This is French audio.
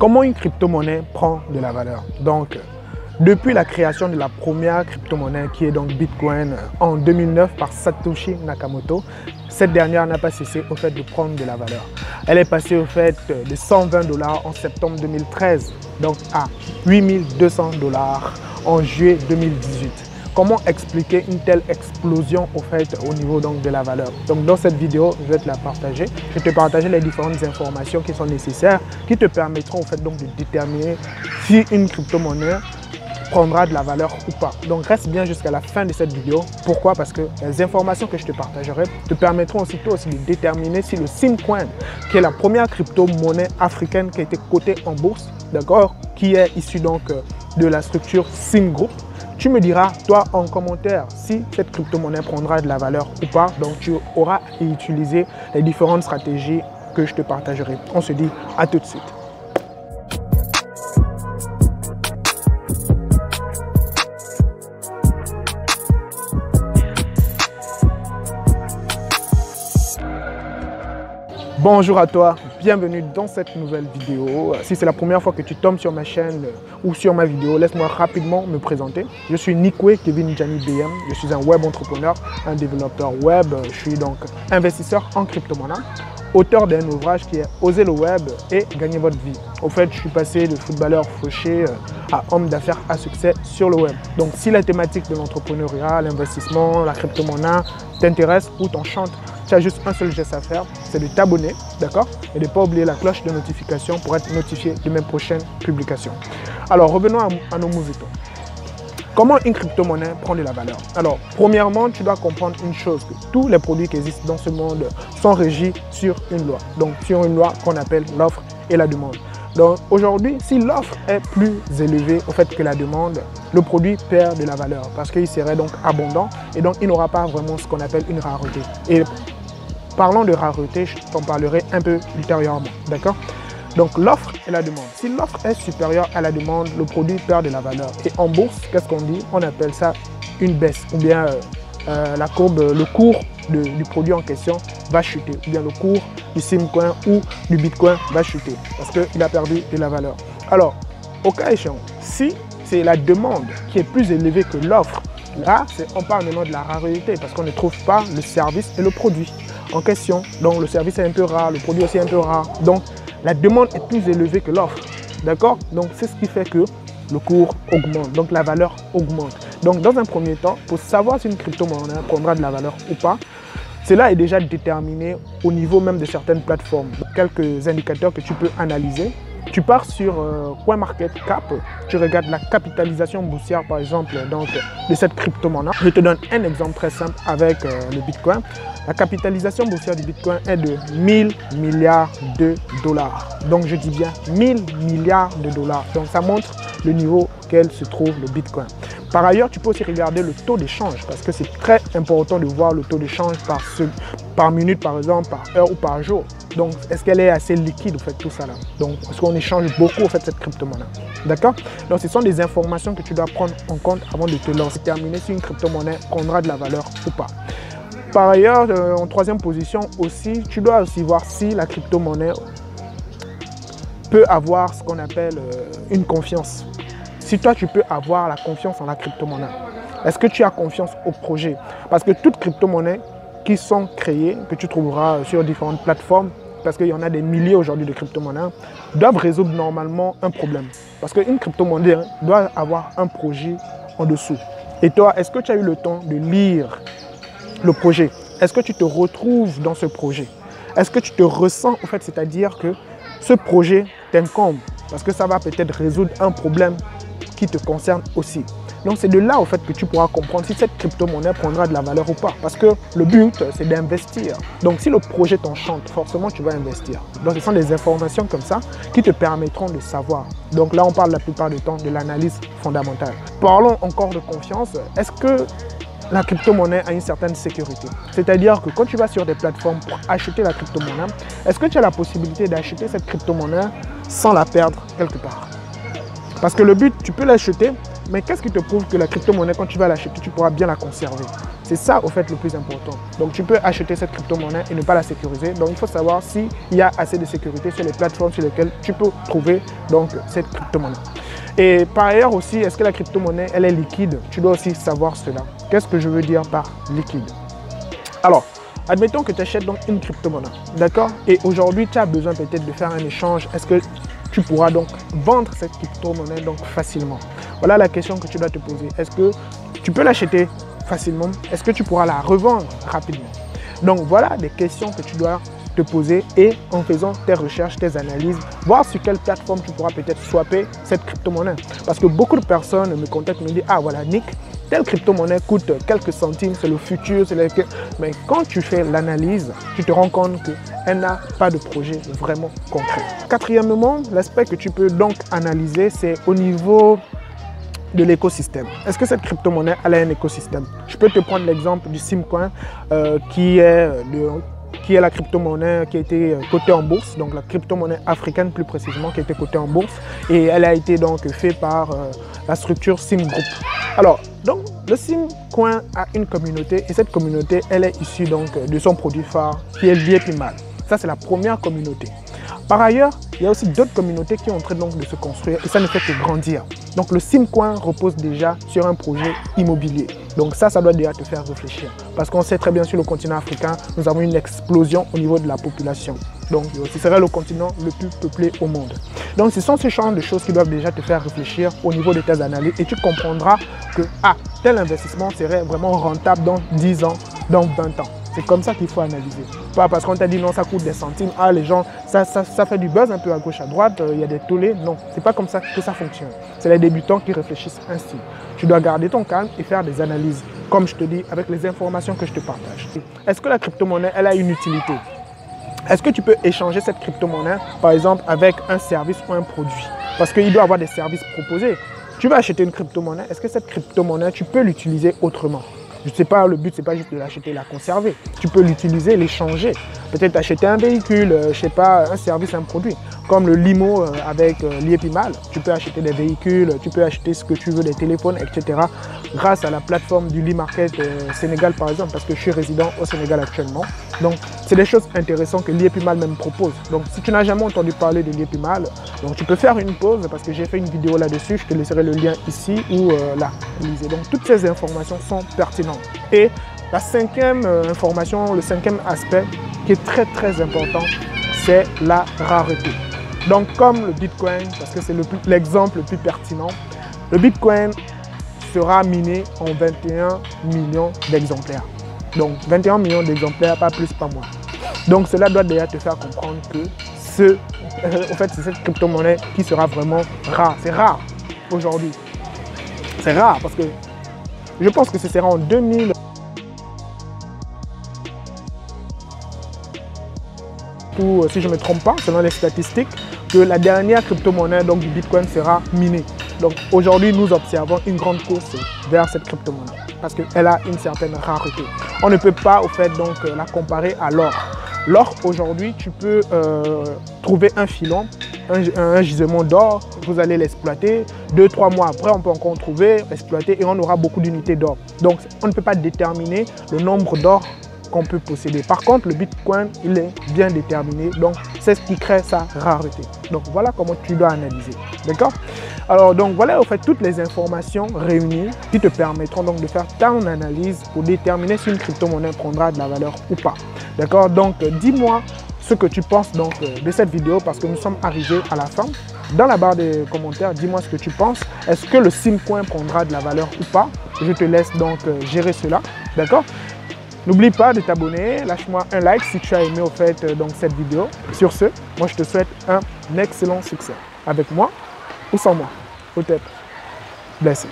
Comment une crypto-monnaie prend de la valeur? Donc, depuis la création de la première crypto-monnaie qui est donc Bitcoin en 2009 par Satoshi Nakamoto, cette dernière n'a pas cessé au fait de prendre de la valeur. Elle est passée au fait de 120 $ en septembre 2013, donc à 8200 $ en juillet 2018. Comment expliquer une telle explosion au fait au niveau donc de la valeur? Donc dans cette vidéo, je vais te la partager. Je vais te partager les différentes informations qui sont nécessaires, qui te permettront au fait donc de déterminer si une crypto-monnaie prendra de la valeur ou pas. Donc reste bien jusqu'à la fin de cette vidéo. Pourquoi? Parce que les informations que je te partagerai te permettront aussi toi aussi de déterminer si le Simcoin, qui est la première crypto-monnaie africaine qui a été cotée en bourse, d'accord, qui est issue donc de la structure Sim Group. Tu me diras, toi, en commentaire, si cette crypto-monnaie prendra de la valeur ou pas. Donc, tu auras à utiliser les différentes stratégies que je te partagerai. On se dit à tout de suite. Bonjour à toi, bienvenue dans cette nouvelle vidéo. Si c'est la première fois que tu tombes sur ma chaîne ou sur ma vidéo, laisse-moi rapidement me présenter. Je suis Nikwe Kevin Jani BM, je suis un web entrepreneur, un développeur web. Je suis donc investisseur en crypto-monnaie, auteur d'un ouvrage qui est Oser le web et gagner votre vie. Au fait, je suis passé de footballeur fauché à homme d'affaires à succès sur le web. Donc si la thématique de l'entrepreneuriat, l'investissement, la crypto-monnaie t'intéresse ou t'enchante, tu as juste un seul geste à faire, c'est de t'abonner, d'accord? Et de ne pas oublier la cloche de notification pour être notifié de mes prochaines publications. Alors, revenons à nos moutons. Comment une crypto-monnaie prend de la valeur? Alors, premièrement, tu dois comprendre une chose, que tous les produits qui existent dans ce monde sont régis sur une loi. Donc, sur une loi qu'on appelle l'offre et la demande. Donc, aujourd'hui, si l'offre est plus élevée au fait que la demande, le produit perd de la valeur parce qu'il serait donc abondant et donc il n'aura pas vraiment ce qu'on appelle une rareté. Et parlant de rareté, je t'en parlerai un peu ultérieurement, d'accord? Donc l'offre et la demande. Si l'offre est supérieure à la demande, le produit perd de la valeur. Et en bourse, qu'est-ce qu'on dit? On appelle ça une baisse ou bien la courbe, le cours du produit en question va chuter ou bien le cours du Simcoin ou du Bitcoin va chuter parce qu'il a perdu de la valeur. Alors, au cas échéant, si c'est la demande qui est plus élevée que l'offre, là, on parle maintenant de la rareté parce qu'on ne trouve pas le service et le produit en question. Donc, le service est un peu rare, le produit aussi est un peu rare. Donc, la demande est plus élevée que l'offre. D'accord? Donc, c'est ce qui fait que le cours augmente, donc la valeur augmente. Donc, dans un premier temps, pour savoir si une crypto-monnaie prendra de la valeur ou pas, cela est déjà déterminé au niveau même de certaines plateformes. Quelques indicateurs que tu peux analyser. Tu pars sur CoinMarketCap, tu regardes la capitalisation boursière par exemple donc, de cette crypto-monnaie. Je te donne un exemple très simple avec le Bitcoin. La capitalisation boursière du Bitcoin est de 1000 milliards de dollars. Donc je dis bien 1000 milliards de dollars. Donc ça montre le niveau auquel se trouve le Bitcoin. Par ailleurs, tu peux aussi regarder le taux d'échange parce que c'est très important de voir le taux d'échange par minute, par exemple, par heure ou par jour. Donc, est-ce qu'elle est assez liquide, au fait, tout ça là? Donc, est-ce qu'on échange beaucoup, au fait, cette crypto-monnaie? D'accord? Donc, ce sont des informations que tu dois prendre en compte avant de te lancer, déterminer si une crypto-monnaie prendra de la valeur ou pas. Par ailleurs, en troisième position aussi, tu dois aussi voir si la crypto-monnaie peut avoir ce qu'on appelle une confiance. Si toi, tu peux avoir la confiance en la crypto-monnaie, est-ce que tu as confiance au projet? Parce que toutes crypto-monnaies qui sont créées, que tu trouveras sur différentes plateformes, parce qu'il y en a des milliers aujourd'hui de crypto-monnaies, doivent résoudre normalement un problème. Parce qu'une crypto-monnaie doit avoir un projet en dessous. Et toi, est-ce que tu as eu le temps de lire le projet? Est-ce que tu te retrouves dans ce projet? Est-ce que tu te ressens, en fait, c'est-à-dire que ce projet t'incombe? Parce que ça va peut-être résoudre un problème qui te concerne aussi. Donc c'est de là au fait que tu pourras comprendre si cette crypto-monnaie prendra de la valeur ou pas. Parce que le but, c'est d'investir. Donc si le projet t'enchante, forcément tu vas investir. Donc ce sont des informations comme ça qui te permettront de savoir. Donc là on parle la plupart du temps de l'analyse fondamentale. Parlons encore de confiance. Est-ce que la crypto-monnaie a une certaine sécurité? C'est-à-dire que quand tu vas sur des plateformes pour acheter la crypto-monnaie, est-ce que tu as la possibilité d'acheter cette crypto-monnaie sans la perdre quelque part? Parce que le but, tu peux l'acheter, mais qu'est-ce qui te prouve que la crypto-monnaie, quand tu vas l'acheter, tu pourras bien la conserver? C'est ça, au fait, le plus important. Donc, tu peux acheter cette crypto-monnaie et ne pas la sécuriser. Donc, il faut savoir s'il y a assez de sécurité sur les plateformes sur lesquelles tu peux trouver donc, cette crypto-monnaie. Et par ailleurs aussi, est-ce que la crypto-monnaie, elle est liquide? Tu dois aussi savoir cela. Qu'est-ce que je veux dire par liquide? Alors, admettons que tu achètes donc une crypto-monnaie, d'accord? Et aujourd'hui, tu as besoin peut-être de faire un échange. Est-ce que tu pourras donc vendre cette crypto-monnaie donc facilement? Voilà la question que tu dois te poser. Est-ce que tu peux l'acheter facilement? Est-ce que tu pourras la revendre rapidement? Donc voilà des questions que tu dois te poser et en faisant tes recherches, tes analyses, voir sur quelle plateforme tu pourras peut-être swapper cette crypto-monnaie. Parce que beaucoup de personnes me contactent et me disent « Ah voilà Nick, telle crypto-monnaie coûte quelques centimes, c'est le futur, c'est le... » Mais quand tu fais l'analyse, tu te rends compte qu'elle n'a pas de projet vraiment concret. Quatrièmement, l'aspect que tu peux donc analyser, c'est au niveau de l'écosystème. Est-ce que cette crypto-monnaie a un écosystème? Je peux te prendre l'exemple du Simcoin qui est la crypto-monnaie qui a été cotée en bourse, donc la crypto-monnaie africaine plus précisément qui a été cotée en bourse et elle a été donc faite par la structure Sim Group. Alors, donc le Simcoin a une communauté et cette communauté, elle est issue donc de son produit phare qui est l'IEPIMAL. Ça, c'est la première communauté. Par ailleurs, il y a aussi d'autres communautés qui sont en train donc de se construire et ça ne fait que grandir. Donc le Simcoin repose déjà sur un projet immobilier. Donc ça doit déjà te faire réfléchir. Parce qu'on sait très bien sur le continent africain, nous avons une explosion au niveau de la population. Donc ce serait le continent le plus peuplé au monde. Donc ce sont ces genres de choses qui doivent déjà te faire réfléchir au niveau de tes analyses et tu comprendras que tel investissement serait vraiment rentable dans 10 ans, dans 20 ans. C'est comme ça qu'il faut analyser. Pas parce qu'on t'a dit non, ça coûte des centimes. Ah, les gens, ça fait du buzz un peu à gauche, à droite. Il y a des tollés. Non, c'est pas comme ça que ça fonctionne. C'est les débutants qui réfléchissent ainsi. Tu dois garder ton calme et faire des analyses, comme je te dis, avec les informations que je te partage. Est-ce que la crypto-monnaie, elle a une utilité? Est-ce que tu peux échanger cette crypto-monnaie, par exemple, avec un service ou un produit? Parce qu'il doit y avoir des services proposés. Tu vas acheter une crypto-monnaie. Est-ce que cette crypto-monnaie, tu peux l'utiliser autrement? Je ne sais pas, le but, ce n'est pas juste de l'acheter et la conserver. Tu peux l'utiliser, l'échanger. Peut-être acheter un véhicule, je ne sais pas, un service, un produit. Comme le limo avec l'IEPIMAL. Tu peux acheter des véhicules, tu peux acheter ce que tu veux, des téléphones, etc. Grâce à la plateforme du l'e-market Sénégal, par exemple, parce que je suis résident au Sénégal actuellement. Donc, c'est des choses intéressantes que l'IEPIMAL même propose. Donc, si tu n'as jamais entendu parler de l'IEPIMAL, donc tu peux faire une pause parce que j'ai fait une vidéo là-dessus. Je te laisserai le lien ici ou là. Donc, toutes ces informations sont pertinentes. Et la cinquième information, le cinquième aspect qui est très très important, c'est la rareté. Donc comme le Bitcoin, parce que c'est l'exemple le plus pertinent, le Bitcoin sera miné en 21 millions d'exemplaires. Donc 21 millions d'exemplaires, pas plus, pas moins. Donc cela doit déjà te faire comprendre que c'est cette crypto-monnaie qui sera vraiment rare. C'est rare aujourd'hui. C'est rare parce que je pense que ce sera en 2000. Ou si je ne me trompe pas, selon les statistiques, que la dernière crypto-monnaie du Bitcoin sera minée. Donc aujourd'hui, nous observons une grande course vers cette crypto-monnaie parce qu'elle a une certaine rareté. On ne peut pas au fait donc la comparer à l'or. L'or aujourd'hui, tu peux trouver un filon, un gisement d'or, vous allez l'exploiter. 2-3 mois après, on peut encore trouver, exploiter et on aura beaucoup d'unités d'or. Donc on ne peut pas déterminer le nombre d'or qu'on peut posséder. Par contre, le Bitcoin, il est bien déterminé. Donc, c'est ce qui crée sa rareté. Donc, voilà comment tu dois analyser. D'accord? Alors, donc, voilà, en fait, toutes les informations réunies qui te permettront donc de faire ton analyse pour déterminer si une crypto-monnaie prendra de la valeur ou pas. D'accord? Donc, dis-moi ce que tu penses donc de cette vidéo parce que nous sommes arrivés à la fin. Dans la barre des commentaires, dis-moi ce que tu penses. Est-ce que le Simcoin prendra de la valeur ou pas? Je te laisse donc gérer cela. D'accord? N'oublie pas de t'abonner, lâche-moi un like si tu as aimé au fait donc, cette vidéo. Sur ce, moi je te souhaite un excellent succès. Avec moi ou sans moi, peut-être. Blessé.